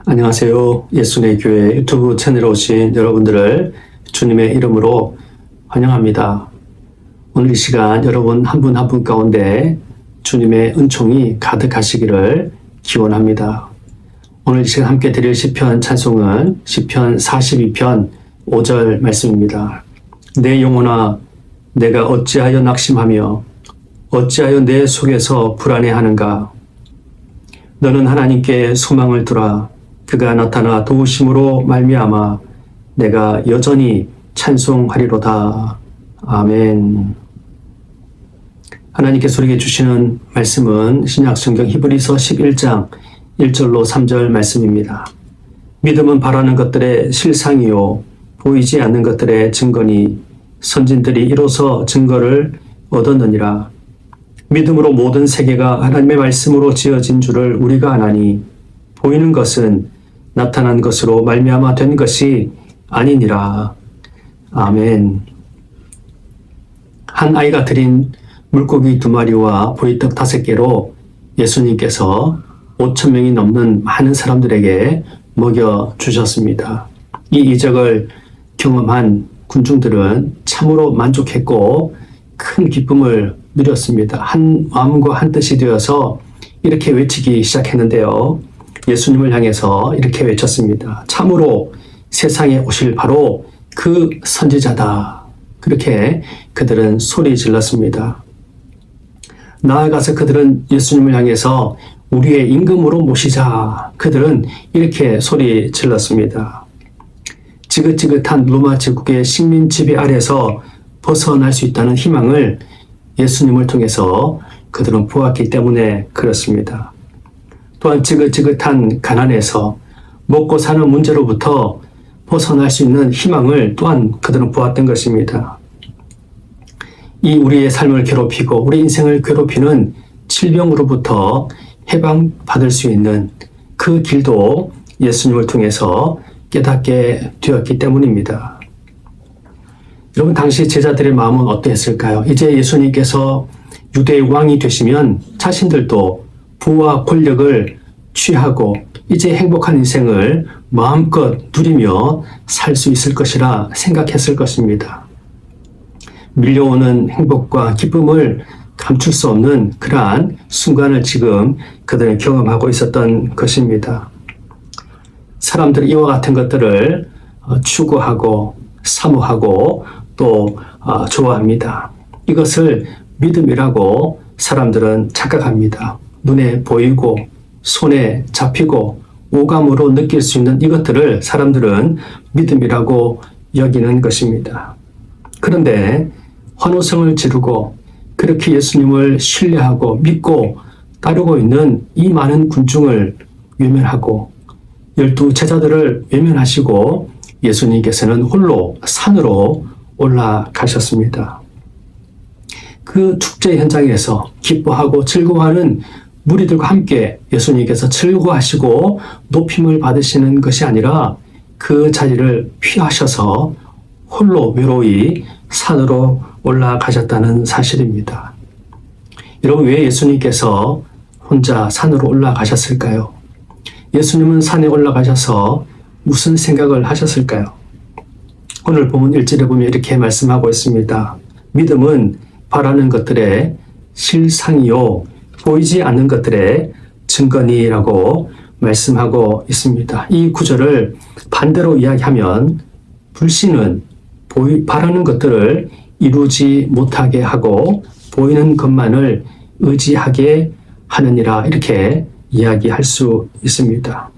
안녕하세요. 예수의 교회 유튜브 채널에 오신 여러분들을 주님의 이름으로 환영합니다. 오늘 이 시간 여러분 한 분 한 분 가운데 주님의 은총이 가득하시기를 기원합니다. 오늘 이 시간 함께 드릴 시편 찬송은 시편 42편 5절 말씀입니다. 내 영혼아 내가 어찌하여 낙심하며 어찌하여 내 속에서 불안해하는가. 너는 하나님께 소망을 두라. 그가 나타나 도우심으로 말미암아 내가 여전히 찬송하리로다. 아멘. 하나님께서 우리에게 주시는 말씀은 신약성경 히브리서 11장 1절로 3절 말씀입니다. 믿음은 바라는 것들의 실상이요 보이지 않는 것들의 증거니 선진들이 이로써 증거를 얻었느니라. 믿음으로 모든 세계가 하나님의 말씀으로 지어진 줄을 우리가 아나니 보이는 것은 나타난 것으로 말미암아 된 것이 아니니라. 아멘. 한 아이가 드린 물고기 2마리와 보리떡 5개로 예수님께서 5,000명이 넘는 많은 사람들에게 먹여주셨습니다. 이 이적을 경험한 군중들은 참으로 만족했고 큰 기쁨을 누렸습니다. 한 마음과 한 뜻이 되어서 이렇게 외치기 시작했는데요. 예수님을 향해서 이렇게 외쳤습니다. 참으로 세상에 오실 바로 그 선지자다. 그렇게 그들은 소리 질렀습니다. 나아가서 그들은 예수님을 향해서 우리의 임금으로 모시자. 그들은 이렇게 소리 질렀습니다. 지긋지긋한 로마 제국의 식민 지배 아래서 벗어날 수 있다는 희망을 예수님을 통해서 그들은 보았기 때문에 그렇습니다. 또한 지긋지긋한 가난에서 먹고 사는 문제로부터 벗어날 수 있는 희망을 또한 그들은 보았던 것입니다. 이 우리의 삶을 괴롭히고 우리 인생을 괴롭히는 질병으로부터 해방받을 수 있는 그 길도 예수님을 통해서 깨닫게 되었기 때문입니다. 여러분 당시 제자들의 마음은 어떠했을까요? 이제 예수님께서 유대의 왕이 되시면 자신들도 부와 권력을 취하고 이제 행복한 인생을 마음껏 누리며 살 수 있을 것이라 생각했을 것입니다. 밀려오는 행복과 기쁨을 감출 수 없는 그러한 순간을 지금 그들은 경험하고 있었던 것입니다. 사람들이 이와 같은 것들을 추구하고 사모하고 또 좋아합니다. 이것을 믿음이라고 사람들은 착각합니다. 눈에 보이고 손에 잡히고 오감으로 느낄 수 있는 이것들을 사람들은 믿음이라고 여기는 것입니다. 그런데 환호성을 지르고 그렇게 예수님을 신뢰하고 믿고 따르고 있는 이 많은 군중을 외면하고 12 제자들을 외면하시고 예수님께서는 홀로 산으로 올라가셨습니다. 그 축제 현장에서 기뻐하고 즐거워하는 무리들과 함께 예수님께서 즐거워하시고 높임을 받으시는 것이 아니라 그 자리를 피하셔서 홀로 외로이 산으로 올라가셨다는 사실입니다. 여러분 왜 예수님께서 혼자 산으로 올라가셨을까요? 예수님은 산에 올라가셔서 무슨 생각을 하셨을까요? 오늘 본문 1절에 보면 이렇게 말씀하고 있습니다. 믿음은 바라는 것들의 실상이요 보이지 않는 것들의 증거니라고 말씀하고 있습니다. 이 구절을 반대로 이야기하면 불신은 바라는 것들을 이루지 못하게 하고 보이는 것만을 의지하게 하느니라 이렇게 이야기할 수 있습니다.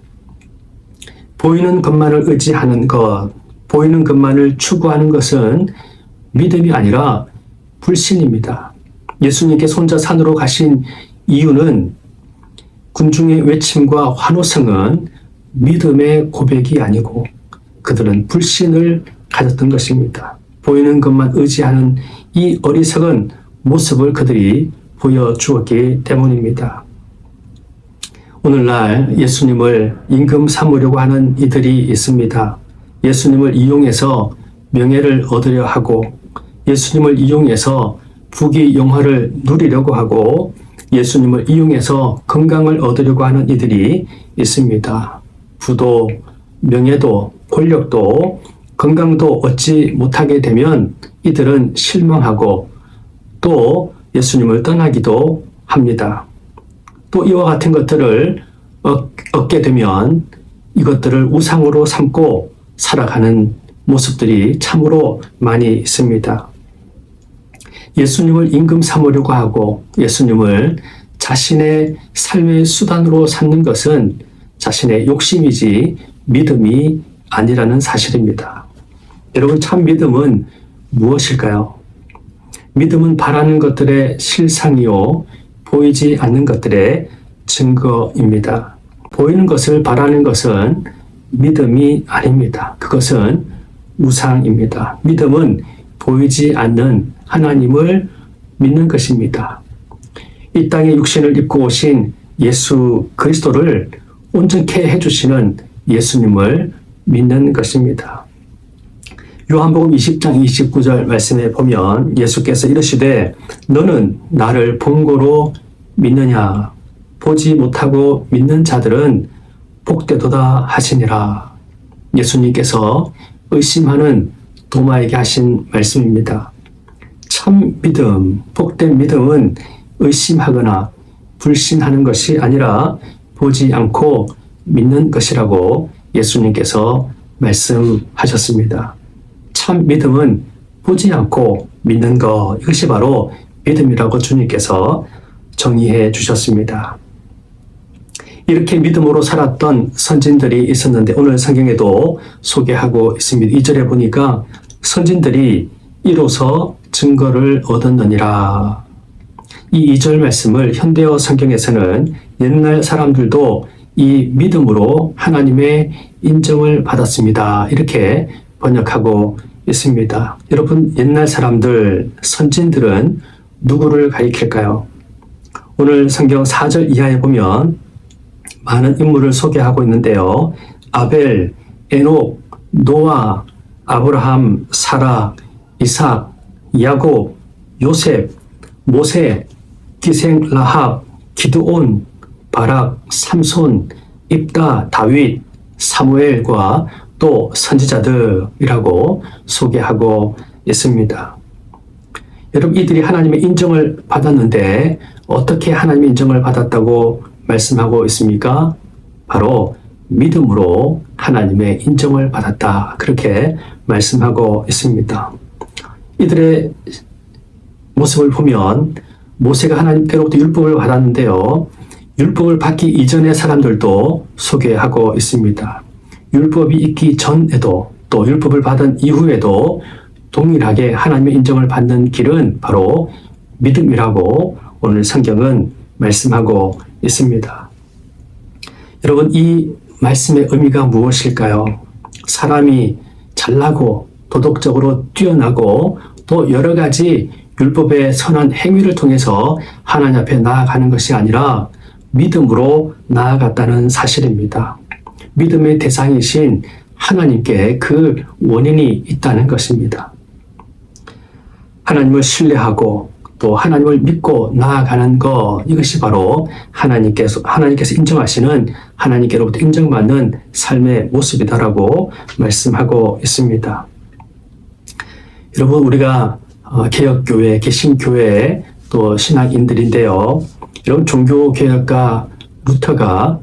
보이는 것만을 의지하는 것, 보이는 것만을 추구하는 것은 믿음이 아니라 불신입니다. 예수님께서 혼자 산으로 가신 이유는 군중의 외침과 환호성은 믿음의 고백이 아니고 그들은 불신을 가졌던 것입니다. 보이는 것만 의지하는 이 어리석은 모습을 그들이 보여주었기 때문입니다. 오늘날 예수님을 임금 삼으려고 하는 이들이 있습니다. 예수님을 이용해서 명예를 얻으려 하고 예수님을 이용해서 부귀 영화를 누리려고 하고 예수님을 이용해서 건강을 얻으려고 하는 이들이 있습니다. 부도, 명예도, 권력도, 건강도 얻지 못하게 되면 이들은 실망하고 또 예수님을 떠나기도 합니다. 또 이와 같은 것들을 얻게 되면 이것들을 우상으로 삼고 살아가는 모습들이 참으로 많이 있습니다. 예수님을 임금 삼으려고 하고 예수님을 자신의 삶의 수단으로 삼는 것은 자신의 욕심이지 믿음이 아니라는 사실입니다. 여러분, 참 믿음은 무엇일까요? 믿음은 바라는 것들의 실상이요, 보이지 않는 것들의 증거입니다. 보이는 것을 바라는 것은 믿음이 아닙니다. 그것은 우상입니다. 믿음은 보이지 않는 하나님을 믿는 것입니다. 이 땅에 육신을 입고 오신 예수 그리스도를 온전케 해주시는 예수님을 믿는 것입니다. 요한복음 20장 29절 말씀에 보면 예수께서 이르시되 너는 나를 본고로 믿느냐? 보지 못하고 믿는 자들은 복되도다 하시니라. 예수님께서 의심하는 도마에게 하신 말씀입니다. 참 믿음, 복된 믿음은 의심하거나 불신하는 것이 아니라 보지 않고 믿는 것이라고 예수님께서 말씀하셨습니다. 참 믿음은 보지 않고 믿는 것, 이것이 바로 믿음이라고 주님께서 정의해 주셨습니다. 이렇게 믿음으로 살았던 선진들이 있었는데 오늘 성경에도 소개하고 있습니다. 2절에 보니까 선진들이 이로써 증거를 얻었느니라. 이 2절 말씀을 현대어 성경에서는 옛날 사람들도 이 믿음으로 하나님의 인정을 받았습니다. 이렇게 번역하고 있습니다. 여러분, 옛날 사람들, 선진들은 누구를 가리킬까요? 오늘 성경 4절 이하에 보면 많은 인물을 소개하고 있는데요. 아벨, 에녹, 노아, 아브라함, 사라, 이삭, 야곱, 요셉, 모세, 기생 라합, 기드온, 바락, 삼손, 입다, 다윗, 사무엘과 또 선지자들이라고 소개하고 있습니다. 여러분, 이들이 하나님의 인정을 받았는데 어떻게 하나님의 인정을 받았다고 말씀하고 있습니까? 바로 믿음으로 하나님의 인정을 받았다. 그렇게 말씀하고 있습니다. 이들의 모습을 보면 모세가 하나님께로부터 율법을 받았는데요. 율법을 받기 이전의 사람들도 소개하고 있습니다. 율법이 있기 전에도 또 율법을 받은 이후에도 동일하게 하나님의 인정을 받는 길은 바로 믿음이라고 오늘 성경은 말씀하고 있습니다. 여러분, 이 말씀의 의미가 무엇일까요? 사람이 잘나고 도덕적으로 뛰어나고 또 여러 가지 율법의 선한 행위를 통해서 하나님 앞에 나아가는 것이 아니라 믿음으로 나아갔다는 사실입니다. 믿음의 대상이신 하나님께 그 원인이 있다는 것입니다. 하나님을 신뢰하고 또 하나님을 믿고 나아가는 것, 이것이 바로 하나님께서 인정하시는, 하나님께로부터 인정받는 삶의 모습이다라고 말씀하고 있습니다. 여러분, 우리가 개혁교회, 개신교회 또 신학인들인데요. 여러분, 종교개혁가 루터가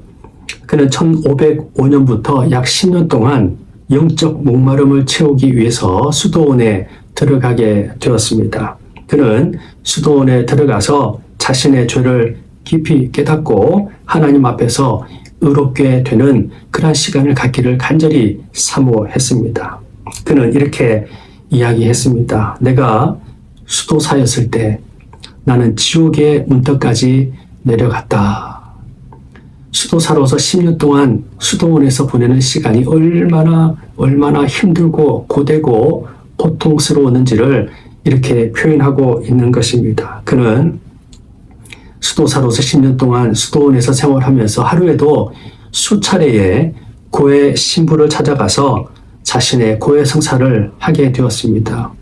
그는 1505년부터 약 10년 동안 영적 목마름을 채우기 위해서 수도원에 들어가게 되었습니다. 그는 수도원에 들어가서 자신의 죄를 깊이 깨닫고 하나님 앞에서 의롭게 되는 그러한 시간을 갖기를 간절히 사모했습니다. 그는 이렇게 이야기했습니다. 내가 수도사였을 때 나는 지옥의 문턱까지 내려갔다. 수도사로서 10년 동안 수도원에서 보내는 시간이 얼마나 힘들고 고되고 고통스러웠는지를 이렇게 표현하고 있는 것입니다. 그는 수도사로서 10년 동안 수도원에서 생활하면서 하루에도 수차례의 고해 신부를 찾아가서 자신의 고해 성사를 하게 되었습니다.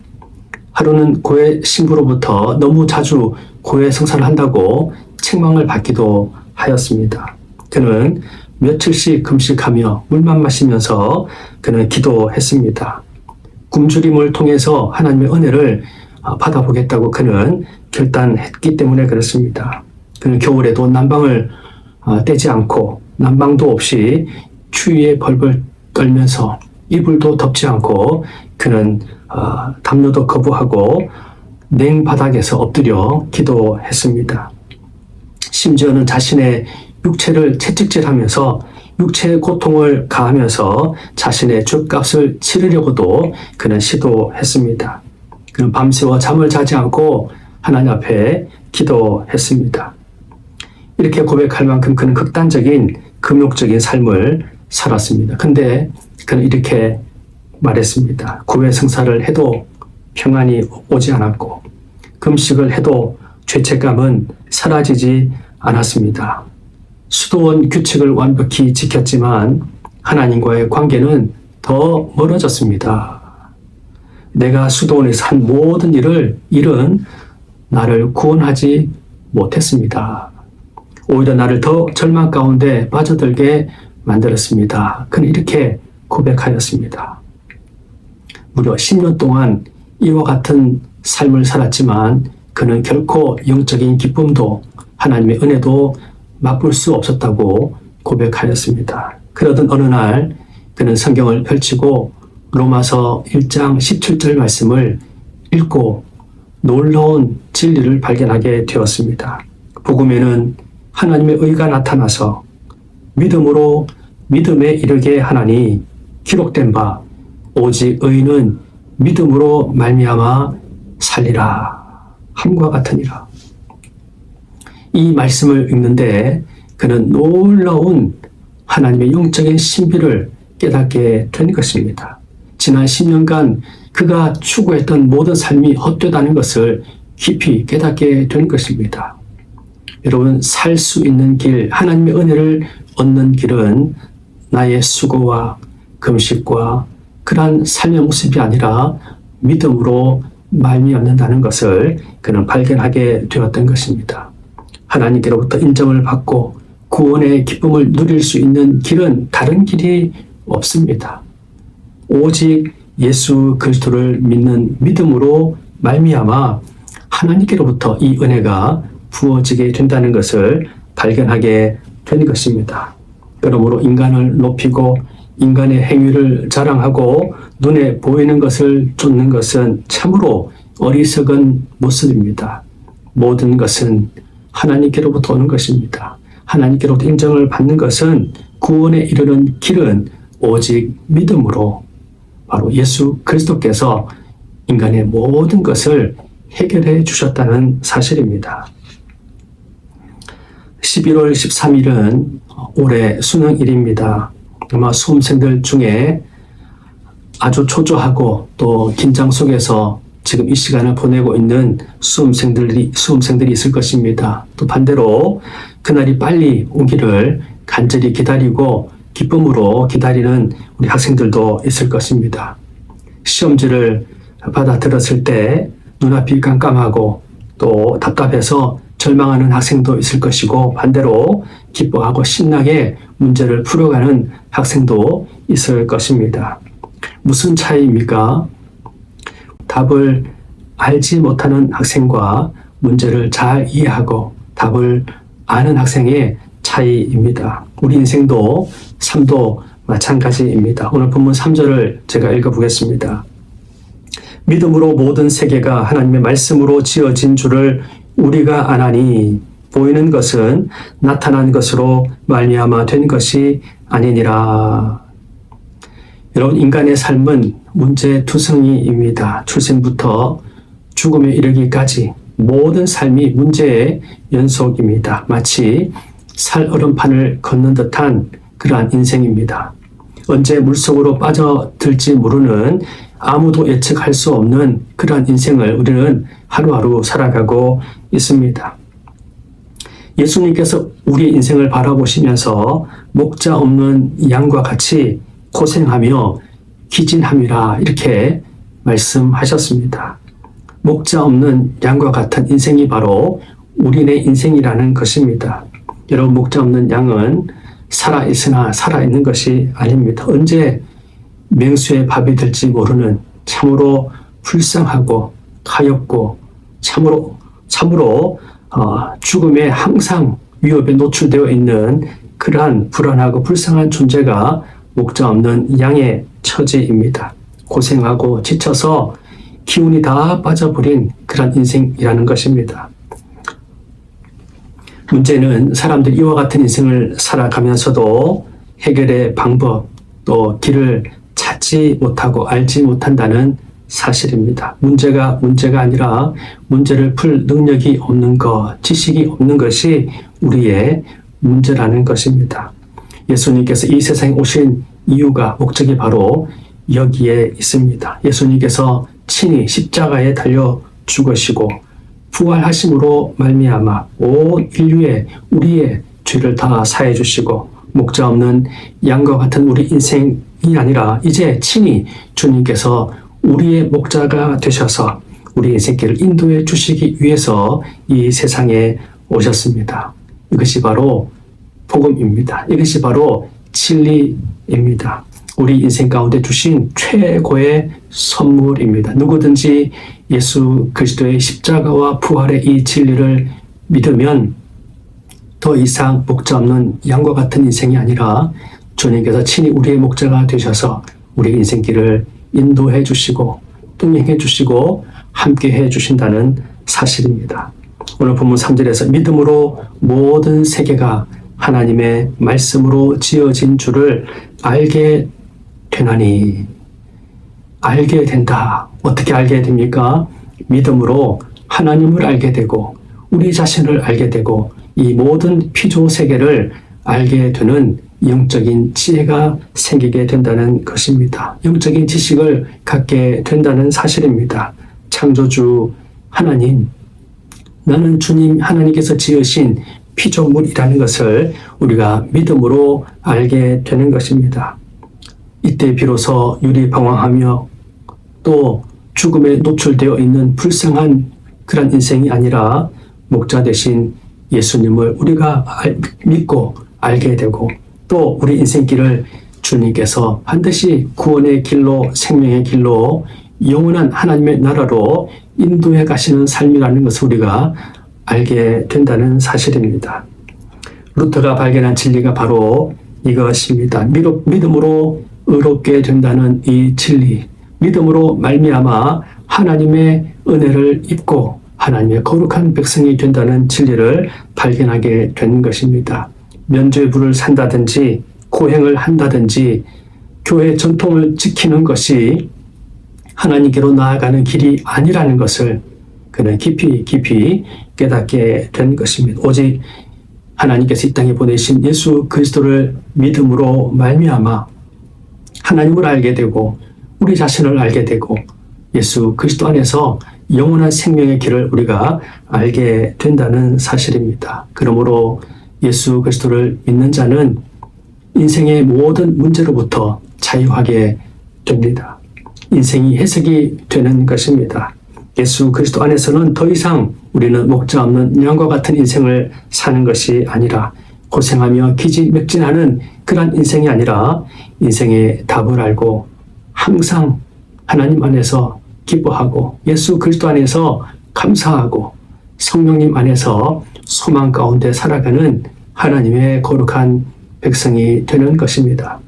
하루는 고해 신부로부터 너무 자주 고해 성사를 한다고 책망을 받기도 하였습니다. 그는 며칠씩 금식하며 물만 마시면서 그는 기도했습니다. 굶주림을 통해서 하나님의 은혜를 받아보겠다고 그는 결단했기 때문에 그렇습니다. 그는 겨울에도 난방을 떼지 않고 난방도 없이 추위에 벌벌 떨면서 이불도 덮지 않고 그는 담요도 거부하고 냉바닥에서 엎드려 기도했습니다. 심지어는 자신의 육체를 채찍질하면서 육체의 고통을 가하면서 자신의 죗값을 치르려고도 그는 시도했습니다. 그는 밤새워 잠을 자지 않고 하나님 앞에 기도했습니다. 이렇게 고백할 만큼 그는 극단적인 금욕적인 삶을 살았습니다. 근데 그는 이렇게 말했습니다. 구외성사를 해도 평안이 오지 않았고 금식을 해도 죄책감은 사라지지 않았습니다. 수도원 규칙을 완벽히 지켰지만 하나님과의 관계는 더 멀어졌습니다. 내가 수도원에서 한 모든 일은 나를 구원하지 못했습니다. 오히려 나를 더 절망 가운데 빠져들게 만들었습니다. 그는 이렇게 고백하였습니다. 무려 10년 동안 이와 같은 삶을 살았지만 그는 결코 영적인 기쁨도 하나님의 은혜도 맛볼 수 없었다고 고백하였습니다. 그러던 어느 날 그는 성경을 펼치고 로마서 1장 17절 말씀을 읽고 놀라운 진리를 발견하게 되었습니다. 복음에는 하나님의 의가 나타나서 믿음으로 믿음에 이르게 하나니 기록된 바 오직 의인은 믿음으로 말미암아 살리라 함과 같으니라. 이 말씀을 읽는데 그는 놀라운 하나님의 영적인 신비를 깨닫게 된 것입니다. 지난 10년간 그가 추구했던 모든 삶이 헛되다는 것을 깊이 깨닫게 된 것입니다. 여러분, 살 수 있는 길, 하나님의 은혜를 얻는 길은 나의 수고와 금식과 그러한 삶의 모습이 아니라 믿음으로 말미암는다는 것을 그는 발견하게 되었던 것입니다. 하나님께로부터 인정을 받고 구원의 기쁨을 누릴 수 있는 길은 다른 길이 없습니다. 오직 예수 그리스도를 믿는 믿음으로 말미암아 하나님께로부터 이 은혜가 부어지게 된다는 것을 발견하게 된 것입니다. 그러므로 인간을 높이고 인간의 행위를 자랑하고 눈에 보이는 것을 쫓는 것은 참으로 어리석은 모습입니다. 모든 것은 하나님께로부터 오는 것입니다. 하나님께로부터 인정을 받는 것은 구원에 이르는 길은 오직 믿음으로 바로 예수 그리스도께서 인간의 모든 것을 해결해 주셨다는 사실입니다. 11월 13일은 올해 수능일입니다. 아마 수험생들 중에 아주 초조하고 또 긴장 속에서 지금 이 시간을 보내고 있는 수험생들이 있을 것입니다. 또 반대로 그날이 빨리 오기를 간절히 기다리고 기쁨으로 기다리는 우리 학생들도 있을 것입니다. 시험지를 받아 들었을 때 눈앞이 깜깜하고 또 답답해서 절망하는 학생도 있을 것이고 반대로 기뻐하고 신나게 문제를 풀어가는 학생도 있을 것입니다. 무슨 차이입니까? 답을 알지 못하는 학생과 문제를 잘 이해하고 답을 아는 학생의 차이입니다. 우리 인생도 삶도 마찬가지입니다. 오늘 본문 3절을 제가 읽어보겠습니다. 믿음으로 모든 세계가 하나님의 말씀으로 지어진 줄을 우리가 아나니 보이는 것은 나타난 것으로 말미암아 된 것이 아니니라. 여러분, 인간의 삶은 문제투성이입니다. 출생부터 죽음에 이르기까지 모든 삶이 문제의 연속입니다. 마치 살얼음판을 걷는 듯한 그러한 인생입니다. 언제 물속으로 빠져들지 모르는 아무도 예측할 수 없는 그러한 인생을 우리는 하루하루 살아가고 있습니다. 예수님께서 우리 인생을 바라보시면서 목자 없는 양과 같이 고생하며 기진함이라 이렇게 말씀하셨습니다. 목자 없는 양과 같은 인생이 바로 우리네 인생이라는 것입니다. 여러분, 목자 없는 양은 살아있으나 살아있는 것이 아닙니다. 언제 맹수의 밥이 될지 모르는 참으로 불쌍하고 가엾고 참으로 죽음에 항상 위협에 노출되어 있는 그러한 불안하고 불쌍한 존재가 목자 없는 양의 처지입니다. 고생하고 지쳐서 기운이 다 빠져버린 그런 인생이라는 것입니다. 문제는 사람들이 이와 같은 인생을 살아가면서도 해결의 방법 또 길을 찾지 못하고 알지 못한다는 사실입니다. 문제가 아니라 문제를 풀 능력이 없는 것, 지식이 없는 것이 우리의 문제라는 것입니다. 예수님께서 이 세상에 오신 이유가 목적이 바로 여기에 있습니다. 예수님께서 친히 십자가에 달려 죽으시고 부활하심으로 말미암아 온 인류의 우리의 죄를 다 사해 주시고 목자 없는 양과 같은 우리 인생이 아니라 이제 친히 주님께서 우리의 목자가 되셔서 우리 인생길을 인도해 주시기 위해서 이 세상에 오셨습니다. 이것이 바로 복음입니다. 이것이 바로 진리입니다. 우리 인생 가운데 주신 최고의 선물입니다. 누구든지 예수 그리스도의 십자가와 부활의 이 진리를 믿으면 더 이상 목자 없는 양과 같은 인생이 아니라 주님께서 친히 우리의 목자가 되셔서 우리 인생길을 인도해 주시고 동행해 주시고 함께해 주신다는 사실입니다. 오늘 본문 3절에서 믿음으로 모든 세계가 하나님의 말씀으로 지어진 줄을 알게 되나니. 알게 된다. 어떻게 알게 됩니까? 믿음으로 하나님을 알게 되고 우리 자신을 알게 되고 이 모든 피조 세계를 알게 되는 영적인 지혜가 생기게 된다는 것입니다. 영적인 지식을 갖게 된다는 사실입니다. 창조주 하나님, 나는 주님 하나님께서 지으신 피조물이라는 것을 우리가 믿음으로 알게 되는 것입니다. 이때 비로소 유리방황하며 또 죽음에 노출되어 있는 불쌍한 그런 인생이 아니라 목자 되신 예수님을 우리가 믿고 알게 되고 또 우리 인생길을 주님께서 반드시 구원의 길로 생명의 길로 영원한 하나님의 나라로 인도해 가시는 삶이라는 것을 우리가 알게 된다는 사실입니다. 루터가 발견한 진리가 바로 이것입니다. 믿음으로 의롭게 된다는 이 진리, 믿음으로 말미암아 하나님의 은혜를 입고 하나님의 거룩한 백성이 된다는 진리를 발견하게 된 것입니다. 면죄부를 산다든지 고행을 한다든지 교회 전통을 지키는 것이 하나님께로 나아가는 길이 아니라는 것을 그는 깊이 깨닫게 된 것입니다. 오직 하나님께서 이 땅에 보내신 예수 그리스도를 믿음으로 말미암아 하나님을 알게 되고 우리 자신을 알게 되고 예수 그리스도 안에서 영원한 생명의 길을 우리가 알게 된다는 사실입니다. 그러므로 예수 그리스도를 믿는 자는 인생의 모든 문제로부터 자유하게 됩니다. 인생이 해석이 되는 것입니다. 예수 그리스도 안에서는 더 이상 우리는 목자 없는 양과 같은 인생을 사는 것이 아니라 고생하며 기진맥진하는 그런 인생이 아니라 인생의 답을 알고 항상 하나님 안에서 기뻐하고 예수 그리스도 안에서 감사하고 성령님 안에서 소망 가운데 살아가는 하나님의 거룩한 백성이 되는 것입니다.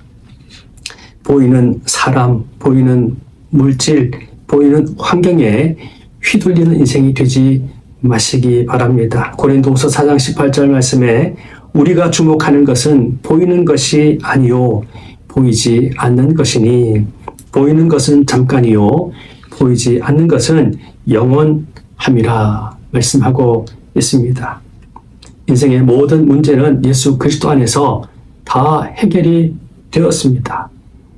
보이는 사람, 보이는 물질, 보이는 환경에 휘둘리는 인생이 되지 마시기 바랍니다. 고린도후서 4장 18절 말씀에 우리가 주목하는 것은 보이는 것이 아니요 보이지 않는 것이니 보이는 것은 잠깐이요 보이지 않는 것은 영원함이라 말씀하고 있습니다. 인생의 모든 문제는 예수 그리스도 안에서 다 해결이 되었습니다.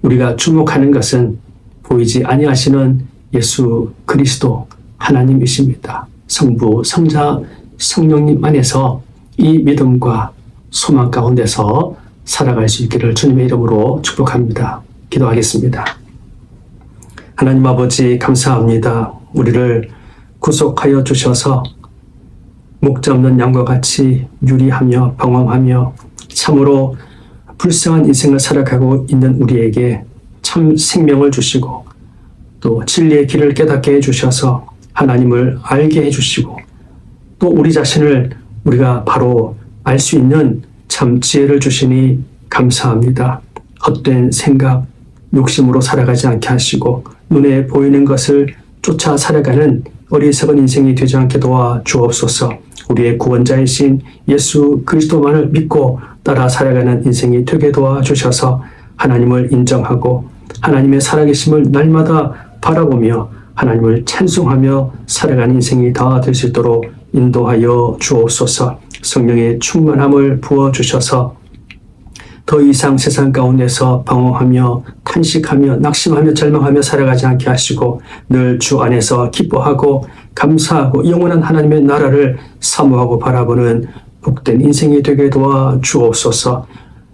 우리가 주목하는 것은 보이지 아니하시는 예수 그리스도 하나님이십니다. 성부, 성자, 성령님 안에서 이 믿음과 소망 가운데서 살아갈 수 있기를 주님의 이름으로 축복합니다. 기도하겠습니다. 하나님 아버지 감사합니다. 우리를 구속하여 주셔서 목자 없는 양과 같이 유리하며 방황하며 참으로 불쌍한 인생을 살아가고 있는 우리에게 참 생명을 주시고 또 진리의 길을 깨닫게 해주셔서 하나님을 알게 해주시고 또 우리 자신을 우리가 바로 알 수 있는 참 지혜를 주시니 감사합니다. 헛된 생각, 욕심으로 살아가지 않게 하시고 눈에 보이는 것을 쫓아 살아가는 어리석은 인생이 되지 않게 도와 주옵소서. 우리의 구원자이신 예수 그리스도만을 믿고 따라 살아가는 인생이 되게 도와주셔서 하나님을 인정하고 하나님의 살아계심을 날마다 바라보며 하나님을 찬송하며 살아가는 인생이 다 될 수 있도록 인도하여 주옵소서. 성령의 충만함을 부어주셔서 더 이상 세상 가운데서 방황하며 탄식하며 낙심하며 절망하며 살아가지 않게 하시고 늘 주 안에서 기뻐하고 감사하고 영원한 하나님의 나라를 사모하고 바라보는 복된 인생이 되게 도와 주옵소서.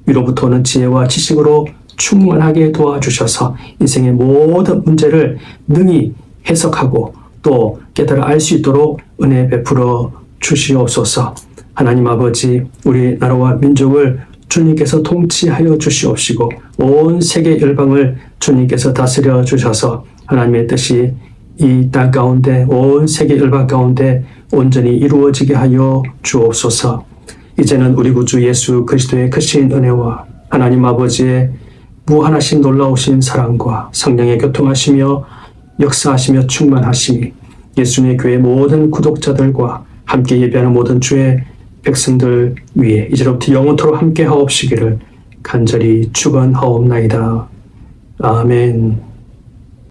위로부터 오는 지혜와 지식으로 충만하게 도와주셔서 인생의 모든 문제를 능히 해석하고 또 깨달아 알 수 있도록 은혜 베풀어 주시옵소서. 하나님 아버지, 우리 나라와 민족을 주님께서 통치하여 주시옵시고 온 세계 열방을 주님께서 다스려 주셔서 하나님의 뜻이 이 땅 가운데 온 세계 열방 가운데 온전히 이루어지게 하여 주옵소서. 이제는 우리 구주 예수 그리스도의 크신 은혜와 하나님 아버지의 무한하신 놀라우신 사랑과 성령의 교통하시며 역사하시며 충만하심이 예수님의 교회 모든 구독자들과 함께 예배하는 모든 주의 백성들 위에 이제로부터 영원토록 함께 하옵시기를 간절히 축원하옵나이다. 아멘.